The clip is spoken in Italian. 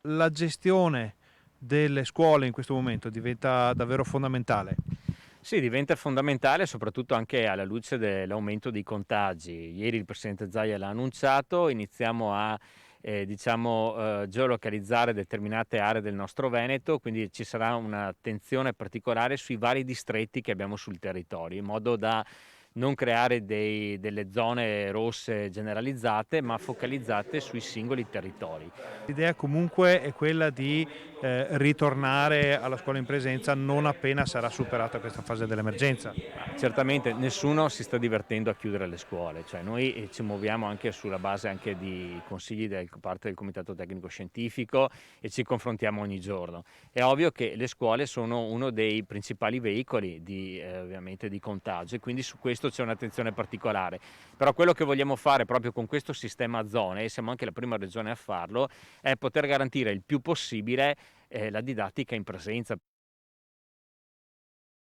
La gestione delle scuole in questo momento diventa davvero fondamentale. Sì, diventa fondamentale soprattutto anche alla luce dell'aumento dei contagi. Ieri il presidente Zaia l'ha annunciato, iniziamo a geolocalizzare determinate aree del nostro Veneto, quindi ci sarà un'attenzione particolare sui vari distretti che abbiamo sul territorio, in modo da non creare delle zone rosse generalizzate, ma focalizzate sui singoli territori. L'idea comunque è quella di ritornare alla scuola in presenza non appena sarà superata questa fase dell'emergenza. Certamente nessuno si sta divertendo a chiudere le scuole, cioè noi ci muoviamo anche sulla base anche di consigli da parte del Comitato Tecnico Scientifico e ci confrontiamo ogni giorno. È ovvio che le scuole sono uno dei principali veicoli ovviamente di contagio e quindi su questo c'è un'attenzione particolare. Però quello che vogliamo fare proprio con questo sistema a zone, e siamo anche la prima regione a farlo, è poter garantire il più possibile la didattica in presenza.